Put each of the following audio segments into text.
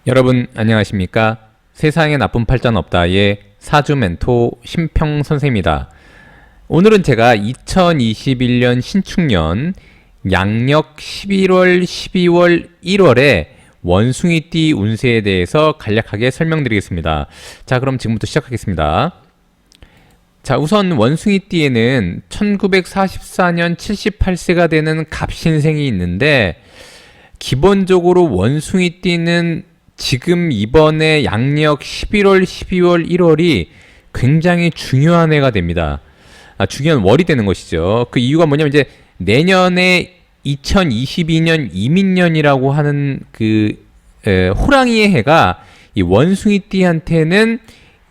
여러분 안녕하십니까? 세상에 나쁜 팔자는 없다의 사주 멘토 심평 선생입니다. 오늘은 제가 2021년 신축년 양력 11월, 12월, 1월에 원숭이띠 운세에 대해서 간략하게 설명드리겠습니다. 자, 그럼 지금부터 시작하겠습니다. 자, 우선 원숭이띠에는 1944년 78세가 되는 갑신생이 있는데, 기본적으로 원숭이띠는 지금 이번에 양력 11월, 12월, 1월이 굉장히 중요한 해가 됩니다. 중요한 월이 되는 것이죠. 그 이유가 뭐냐면 이제 내년에 2022년 이민년이라고 하는 호랑이의 해가 이 원숭이띠한테는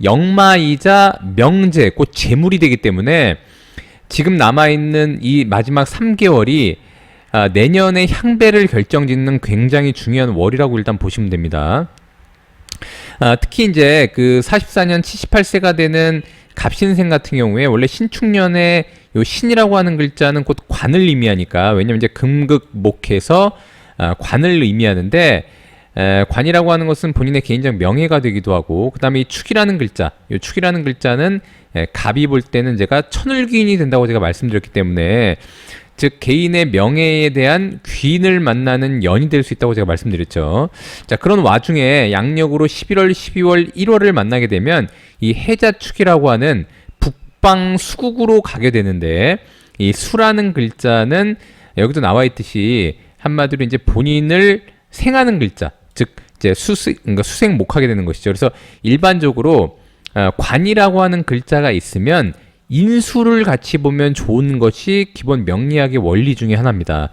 역마이자 명제, 곧 재물이 되기 때문에 지금 남아있는 이 마지막 3개월이 내년의 향배를 결정짓는 굉장히 중요한 월이라고 일단 보시면 됩니다. 특히 이제 44년 78세가 되는 갑신생 같은 경우에 원래 신축년에 요 신이라고 하는 글자는 곧 관을 의미하니까, 왜냐면 이제 금극목해서 관을 의미하는데, 관이라고 하는 것은 본인의 개인적 명예가 되기도 하고, 그 다음에 이 축이라는 글자, 이 축이라는 글자는 갑이 볼 때는 제가 천을귀인이 된다고 제가 말씀드렸기 때문에, 즉 개인의 명예에 대한 귀인을 만나는 연이 될 수 있다고 제가 말씀드렸죠. 자, 그런 와중에 양력으로 11월, 12월, 1월을 만나게 되면 이 해자축이라고 하는 북방 수국으로 가게 되는데, 이 수라는 글자는 여기도 나와 있듯이 한마디로 이제 본인을 생하는 글자, 즉 이제 그러니까 수생목하게 되는 것이죠. 그래서 일반적으로 관이라고 하는 글자가 있으면 인수를 같이 보면 좋은 것이 기본 명리학의 원리 중에 하나입니다.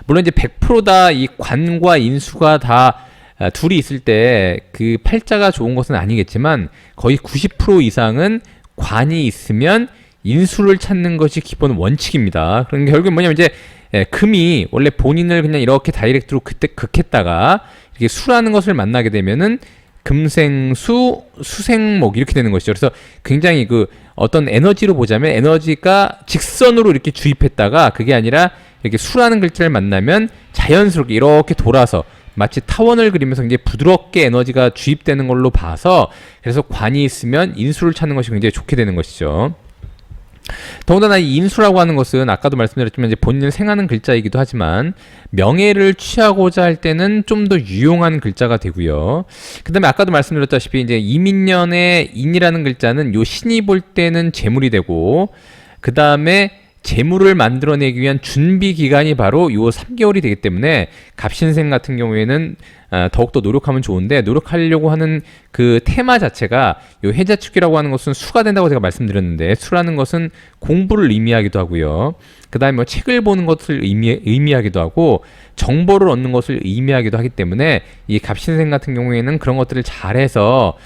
물론 이제 100%다 이 관과 인수가 다 둘이 있을 때 그 팔자가 좋은 것은 아니겠지만 거의 90% 이상은 관이 있으면 인수를 찾는 것이 기본 원칙입니다. 그러니까 결국은 뭐냐면 이제 금이 원래 본인을 그냥 이렇게 다이렉트로 그때 극했다가 이렇게 수라는 것을 만나게 되면은 금생수, 수생목 이렇게 되는 것이죠. 그래서 굉장히 어떤 에너지로 보자면 에너지가 직선으로 이렇게 주입했다가 그게 아니라 이렇게 수라는 글자를 만나면 자연스럽게 이렇게 돌아서 마치 타원을 그리면서 굉장히 부드럽게 에너지가 주입되는 걸로 봐서, 그래서 관이 있으면 인수를 찾는 것이 굉장히 좋게 되는 것이죠. 더군다나 이 인수라고 하는 것은 아까도 말씀드렸지만 이제 본인을 생하는 글자이기도 하지만 명예를 취하고자 할 때는 좀 더 유용한 글자가 되고요. 그 다음에 아까도 말씀드렸다시피 이제 이민년의 인이라는 글자는 요 신이 볼 때는 재물이 되고, 그 다음에 재물을 만들어내기 위한 준비 기간이 바로 요 3개월이 되기 때문에 갑신생 같은 경우에는 더욱더 노력하면 좋은데, 노력하려고 하는 그 테마 자체가 요 해자축이라고 하는 것은 수가 된다고 제가 말씀드렸는데, 수라는 것은 공부를 의미하기도 하고요. 그 다음에 뭐 책을 보는 것을 의미하기도 하고 정보를 얻는 것을 의미하기도 하기 때문에 이 갑신생 같은 경우에는 그런 것들을 잘해서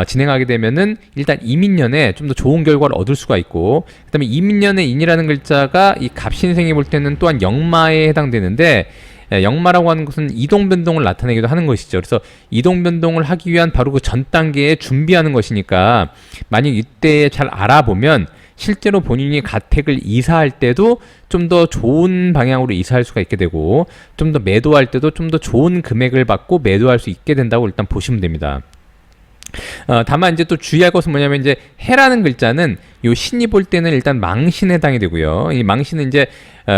진행하게 되면은 일단 이민년에 좀 더 좋은 결과를 얻을 수가 있고, 그 다음에 이민년의 인이라는 글자가 이 갑신생이 볼 때는 또한 역마에 해당되는데, 역마라고 하는 것은 이동변동을 나타내기도 하는 것이죠. 그래서 이동변동을 하기 위한 바로 그 전 단계에 준비하는 것이니까, 만약 이때 잘 알아보면 실제로 본인이 가택을 이사할 때도 좀 더 좋은 방향으로 이사할 수가 있게 되고, 좀 더 매도할 때도 좀 더 좋은 금액을 받고 매도할 수 있게 된다고 일단 보시면 됩니다. 다만 이제 또 주의할 것은 뭐냐면, 이제 해라는 글자는 요 신이 볼 때는 일단 망신에 해당이 되고요. 이 망신은 이제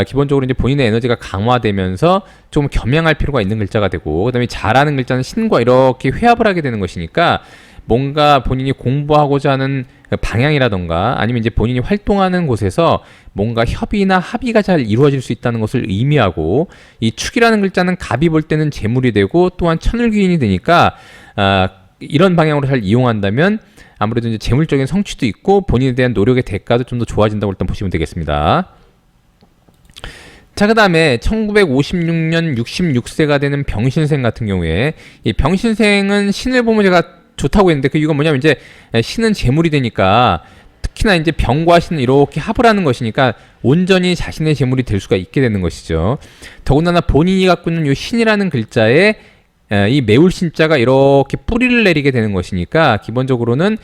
기본적으로 이제 본인의 에너지가 강화되면서 좀 겸양할 필요가 있는 글자가 되고, 그다음에 자라는 글자는 신과 이렇게 회합을 하게 되는 것이니까 뭔가 본인이 공부하고자 하는 방향이라던가 아니면 이제 본인이 활동하는 곳에서 뭔가 협의나 합의가 잘 이루어질 수 있다는 것을 의미하고, 이 축이라는 글자는 갑이 볼 때는 재물이 되고 또한 천을귀인이 되니까 이런 방향으로 잘 이용한다면 아무래도 이제 재물적인 성취도 있고 본인에 대한 노력의 대가도 좀 더 좋아진다고 일단 보시면 되겠습니다. 자, 그 다음에 1956년 66세가 되는 병신생 같은 경우에, 이 병신생은 신을 보면 제가 좋다고 했는데 그 이유가 뭐냐면, 이제 신은 재물이 되니까 특히나 이제 병과 신은 이렇게 합을 하는 것이니까 온전히 자신의 재물이 될 수가 있게 되는 것이죠. 더군다나 본인이 갖고 있는 이 신이라는 글자에 이 매울신자가 이렇게 뿌리를 내리게 되는 것이니까 기본적으로는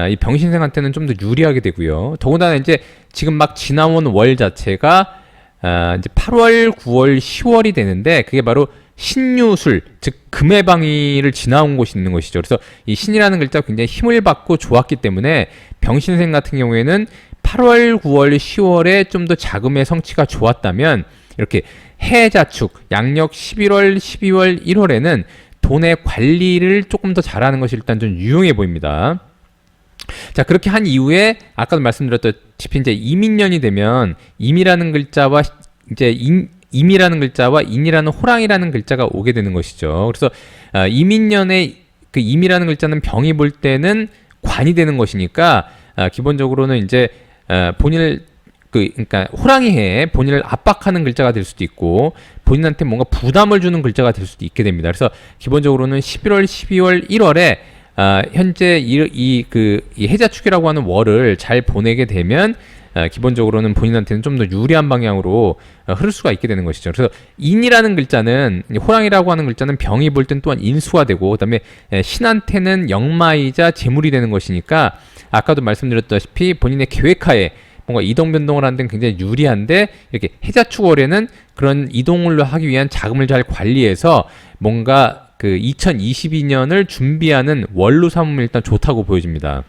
이 병신생한테는 좀 더 유리하게 되고요. 더군다나 이제 지금 막 지나온 월 자체가 이제 8월, 9월, 10월이 되는데 그게 바로 신유술, 즉 금의 방위를 지나온 곳이 있는 것이죠. 그래서 이 신이라는 글자가 굉장히 힘을 받고 좋았기 때문에 병신생 같은 경우에는 8월, 9월, 10월에 좀 더 자금의 성취가 좋았다면 이렇게 해자축, 양력 11월, 12월, 1월에는 돈의 관리를 조금 더 잘하는 것이 일단 좀 유용해 보입니다. 자, 그렇게 한 이후에 아까도 말씀드렸다시피 이제 이민년이 되면 임이라는 글자와 이제 임이라는 글자와 인이라는 호랑이라는 글자가 오게 되는 것이죠. 그래서 이민년에 그 임이라는 글자는 병이 볼 때는 관이 되는 것이니까 기본적으로는 이제 본인을 그러니까 호랑이해에 본인을 압박하는 글자가 될 수도 있고 본인한테 뭔가 부담을 주는 글자가 될 수도 있게 됩니다. 그래서 기본적으로는 11월, 12월, 1월에 현재 이 해자축이라고 하는 월을 잘 보내게 되면 기본적으로는 본인한테는 좀 더 유리한 방향으로 흐를 수가 있게 되는 것이죠. 그래서 인이라는 글자는 호랑이라고 하는 글자는 병이 볼 땐 또한 인수가 되고 그다음에 신한테는 역마이자 재물이 되는 것이니까 아까도 말씀드렸다시피 본인의 계획하에 뭔가 이동 변동을 하는 데는 굉장히 유리한데 이렇게 해자축월에는 그런 이동을 하기 위한 자금을 잘 관리해서 뭔가 그 2022년을 준비하는 월로 삼으면 일단 좋다고 보여집니다.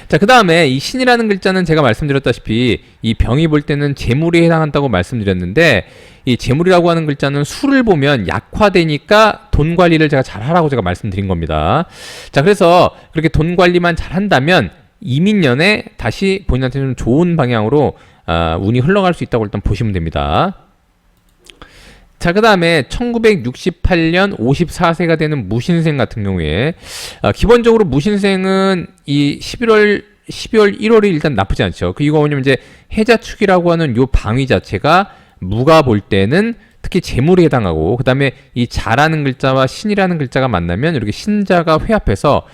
자, 그 다음에 이 신이라는 글자는 제가 말씀드렸다시피 이 병이 볼 때는 재물에 해당한다고 말씀드렸는데 이 재물이라고 하는 글자는 수를 보면 약화되니까 돈 관리를 제가 잘 하라고 제가 말씀드린 겁니다. 자, 그래서 그렇게 돈 관리만 잘 한다면 이민년에 다시 본인한테 좀 좋은 방향으로 운이 흘러갈 수 있다고 일단 보시면 됩니다. 자, 그 다음에 1968년 54세가 되는 무신생 같은 경우에 기본적으로 무신생은 이 11월, 12월, 1월이 일단 나쁘지 않죠. 이거 뭐냐면 이제 해자축이라고 하는 요 방위 자체가 무가 볼 때는 특히 재물에 해당하고 그 다음에 이 자라는 글자와 신이라는 글자가 만나면 이렇게 신자가 회합해서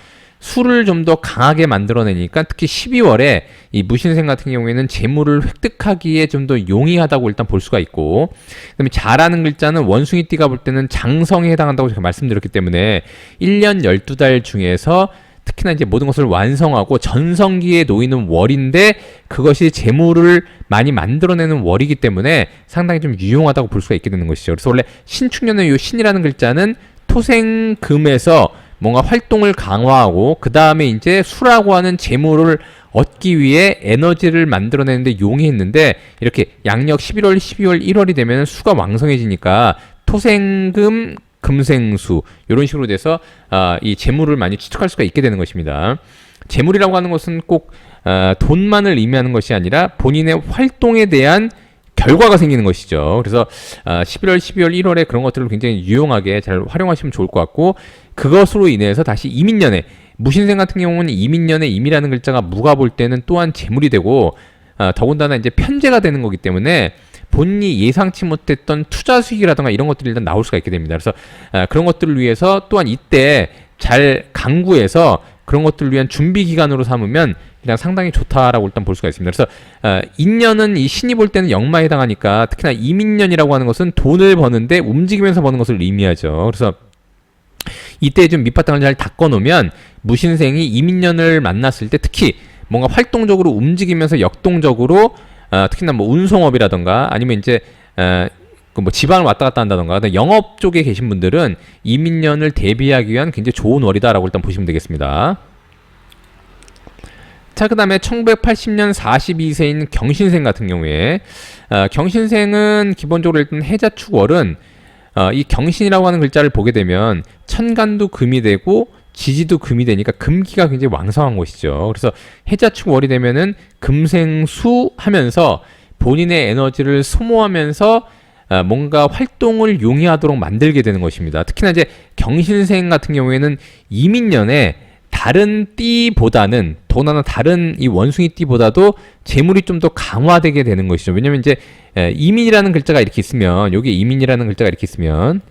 수를 좀 더 강하게 만들어내니까 특히 12월에 이 무신생 같은 경우에는 재물을 획득하기에 좀 더 용이하다고 일단 볼 수가 있고 그다음에 자라는 글자는 원숭이띠가 볼 때는 장성에 해당한다고 제가 말씀드렸기 때문에 1년 12달 중에서 특히나 이제 모든 것을 완성하고 전성기에 놓이는 월인데 그것이 재물을 많이 만들어내는 월이기 때문에 상당히 좀 유용하다고 볼 수가 있게 되는 것이죠. 그래서 원래 신축년의 요 신이라는 글자는 토생금에서 뭔가 활동을 강화하고 그 다음에 이제 수라고 하는 재물을 얻기 위해 에너지를 만들어내는데 용이했는데 이렇게 양력 11월, 12월, 1월이 되면 수가 왕성해지니까 토생금, 금생수 이런 식으로 돼서 이 재물을 많이 취득할 수가 있게 되는 것입니다. 재물이라고 하는 것은 꼭 돈만을 의미하는 것이 아니라 본인의 활동에 대한 결과가 생기는 것이죠. 그래서 11월, 12월, 1월에 그런 것들을 굉장히 유용하게 잘 활용하시면 좋을 것 같고 그것으로 인해서 다시 이민년에 무신생 같은 경우는 이민년에 임이라는 글자가 무가 볼 때는 또한 재물이 되고 더군다나 이제 편제가 되는 거기 때문에 본인이 예상치 못했던 투자 수익이라든가 이런 것들이 일단 나올 수가 있게 됩니다. 그래서 그런 것들을 위해서 또한 이때 잘 강구해서 그런 것들을 위한 준비 기간으로 삼으면 그냥 상당히 좋다라고 일단 볼 수가 있습니다. 그래서 인년은 이 신이 볼 때는 역마에 해당하니까 특히나 이민년이라고 하는 것은 돈을 버는데 움직이면서 버는 것을 의미하죠. 그래서 이때 좀 밑바탕을 잘 닦아놓으면 무신생이 이민년을 만났을 때 특히 뭔가 활동적으로 움직이면서 역동적으로 특히나 뭐 운송업이라던가 아니면 이제 뭐 지방을 왔다 갔다 한다던가 영업 쪽에 계신 분들은 이민년을 대비하기 위한 굉장히 좋은 월이다라고 일단 보시면 되겠습니다. 자, 그 다음에 1980년 42세인 경신생 같은 경우에 경신생은 기본적으로 일단 해자축월은 이 경신이라고 하는 글자를 보게 되면 천간도 금이 되고 지지도 금이 되니까 금기가 굉장히 왕성한 것이죠. 그래서 해자축월이 되면은 금생수 하면서 본인의 에너지를 소모하면서 뭔가 활동을 용이하도록 만들게 되는 것입니다. 특히나 이제 경신생 같은 경우에는 이민년에 다른 띠보다는 더구나 다른 이 원숭이 띠보다도 재물이 좀 더 강화되게 되는 것이죠. 왜냐면 이제 이민이라는 글자가 이렇게 있으면 여기 이민이라는 글자가 이렇게 있으면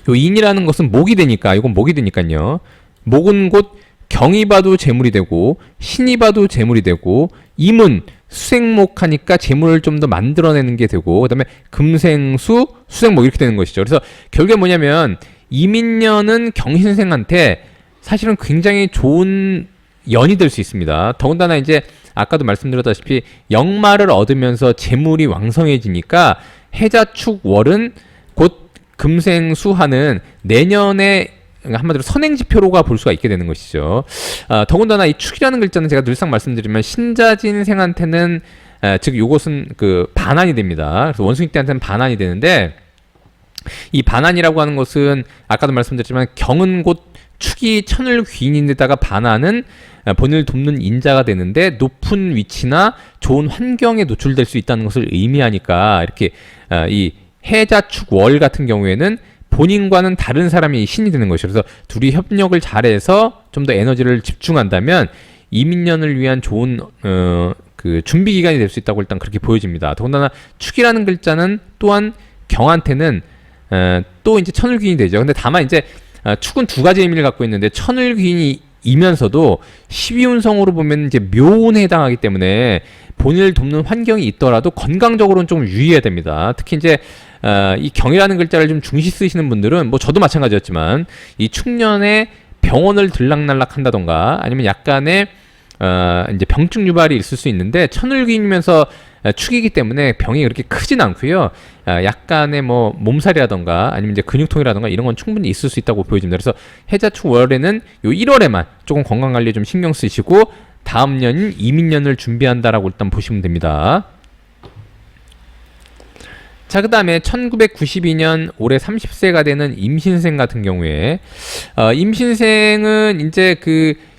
요 인이라는 것은 목이 되니까 이건 목이 되니까요. 목은 곧 경이 봐도 재물이 되고 신이 봐도 재물이 되고 임은 수생목 하니까 재물을 좀 더 만들어내는 게 되고 그다음에 금생수 수생목 이렇게 되는 것이죠. 그래서 결국에 뭐냐면 이민년은 경신생한테 사실은 굉장히 좋은 연이 될 수 있습니다. 더군다나 이제 아까도 말씀드렸다시피 역말을 얻으면서 재물이 왕성해지니까 해자축 월은 곧 금생수하는 내년에 한마디로 선행지표로가 볼 수가 있게 되는 것이죠. 더군다나 이 축이라는 글자는 제가 늘상 말씀드리면 신자진생한테는 즉 요것은 그 반환이 됩니다. 그래서 원숭이 띠한테는 반환이 되는데 이 반환이라고 하는 것은 아까도 말씀드렸지만 경은 곧 축이 천을 귀인인데다가 반환은 본인을 돕는 인자가 되는데 높은 위치나 좋은 환경에 노출될 수 있다는 것을 의미하니까 이렇게 이 해자축 월 같은 경우에는 본인과는 다른 사람이 신이 되는 것이죠. 그래서 둘이 협력을 잘해서 좀 더 에너지를 집중한다면 이민년을 위한 좋은 그 준비 기간이 될 수 있다고 일단 그렇게 보여집니다. 더군다나 축이라는 글자는 또한 경한테는 또 이제 천을귀인이 되죠. 근데 다만 이제 축은 두 가지 의미를 갖고 있는데 천을귀인이면서도 12운성으로 보면 이제 묘운에 해당하기 때문에 본인을 돕는 환경이 있더라도 건강적으로는 좀 유의해야 됩니다. 특히 이제 이 경이라는 글자를 좀 중시 쓰시는 분들은 뭐 저도 마찬가지였지만 이 축년에 병원을 들락날락 한다던가 아니면 약간의 이제 병증 유발이 있을 수 있는데 천을귀인이면서 축이기 때문에 병이 그렇게 크진 않고요. 약간의 뭐 몸살이라던가 아니면 이제 근육통이라던가 이런 건 충분히 있을 수 있다고 보여집니다. 그래서 해자축 월에는 요 1월에만 조금 건강 관리에 좀 신경 쓰시고 다음 년인 이민년을 준비한다라고 일단 보시면 됩니다. 자, 그 다음에 1992년 올해 30세가 되는 임신생 같은 경우에 임신생은 이제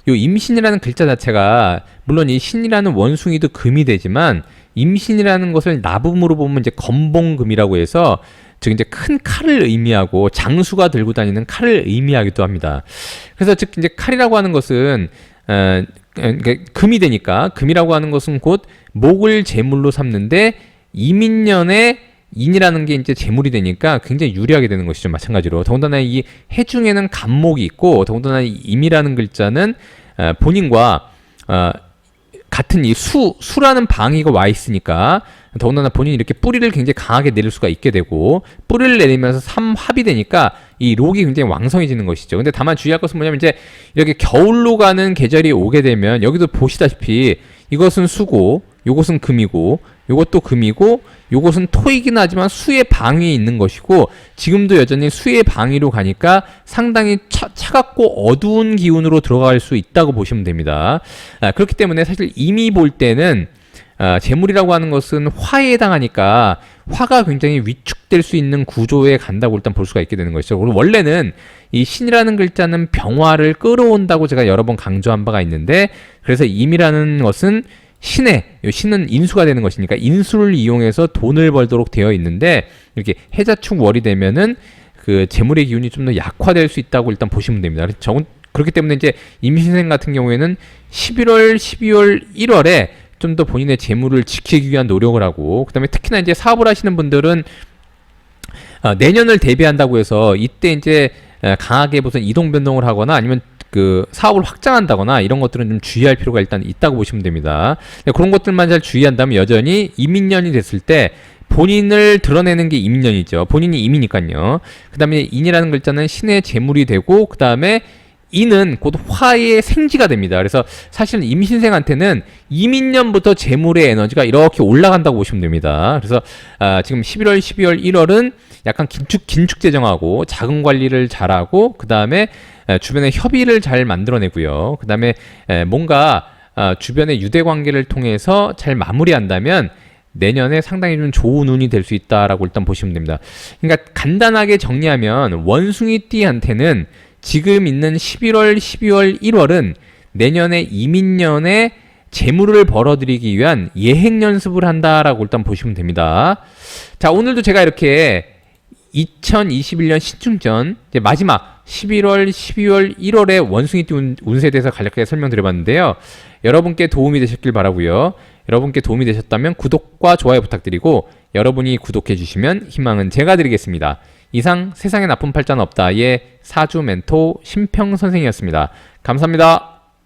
요 임신이라는 글자 자체가 물론 이 신이라는 원숭이도 금이 되지만 임신이라는 것을 나붐으로 보면 이제 건봉금이라고 해서 즉 이제 큰 칼을 의미하고 장수가 들고 다니는 칼을 의미하기도 합니다. 그래서 즉 이제 칼이라고 하는 것은 그러니까 금이 되니까 금이라고 하는 것은 곧 목을 제물로 삼는데 이민년에 인이라는 게 이제 재물이 되니까 굉장히 유리하게 되는 것이죠. 마찬가지로 더군다나 이 해 중에는 간목이 있고 더군다나 이 임이라는 글자는 본인과 같은 이 수라는 방위가 와 있으니까 더군다나 본인이 이렇게 뿌리를 굉장히 강하게 내릴 수가 있게 되고 뿌리를 내리면서 삼합이 되니까 이 록이 굉장히 왕성해지는 것이죠. 근데 다만 주의할 것은 뭐냐면 이제 이렇게 겨울로 가는 계절이 오게 되면 여기도 보시다시피 이것은 수고 요것은 금이고 요것도 금이고 요것은 토이긴 하지만 수의 방위에 있는 것이고 지금도 여전히 수의 방위로 가니까 상당히 차갑고 어두운 기운으로 들어갈 수 있다고 보시면 됩니다. 그렇기 때문에 사실 이미 볼 때는 재물이라고 하는 것은 화에 해당하니까 화가 굉장히 위축될 수 있는 구조에 간다고 일단 볼 수가 있게 되는 것이죠. 그리고 원래는 이 신이라는 글자는 병화를 끌어온다고 제가 여러 번 강조한 바가 있는데 그래서 임이라는 것은 신은 인수가 되는 것이니까 인수를 이용해서 돈을 벌도록 되어 있는데 이렇게 해자축 월이 되면은 그 재물의 기운이 좀 더 약화될 수 있다고 일단 보시면 됩니다. 그렇기 때문에 이제 임신생 같은 경우에는 11월, 12월, 1월에 좀 더 본인의 재물을 지키기 위한 노력을 하고 그다음에 특히나 이제 사업을 하시는 분들은 내년을 대비한다고 해서 이때 이제 강하게 무슨 이동 변동을 하거나 아니면 그 사업을 확장한다거나 이런 것들은 좀 주의할 필요가 일단 있다고 보시면 됩니다. 그런 것들만 잘 주의한다면 여전히 이민년이 됐을 때 본인을 드러내는 게 이민년이죠. 본인이 임이니까요. 그 다음에 인이라는 글자는 신의 재물이 되고 그 다음에 인은 곧 화의 생지가 됩니다. 그래서 사실은 임신생한테는 이민년부터 재물의 에너지가 이렇게 올라간다고 보시면 됩니다. 그래서 지금 11월, 12월, 1월은 약간 긴축 재정하고 자금 관리를 잘하고 그 다음에 주변에 협의를 잘 만들어내고요. 그 다음에 뭔가 주변의 유대 관계를 통해서 잘 마무리한다면 내년에 상당히 좀 좋은 운이 될 수 있다라고 일단 보시면 됩니다. 그러니까 간단하게 정리하면 원숭이띠한테는 지금 있는 11월, 12월, 1월은 내년에 이민년에 재물을 벌어들이기 위한 예행 연습을 한다라고 일단 보시면 됩니다. 자, 오늘도 제가 이렇게 2021년 신축년 이제 마지막 11월, 12월, 1월의 원숭이띠 운세에 대해서 간략하게 설명드려봤는데요. 여러분께 도움이 되셨길 바라고요. 여러분께 도움이 되셨다면 구독과 좋아요 부탁드리고 여러분이 구독해주시면 희망은 제가 드리겠습니다. 이상 세상에 나쁜 팔자는 없다의 사주 멘토 심평 선생이었습니다. 감사합니다.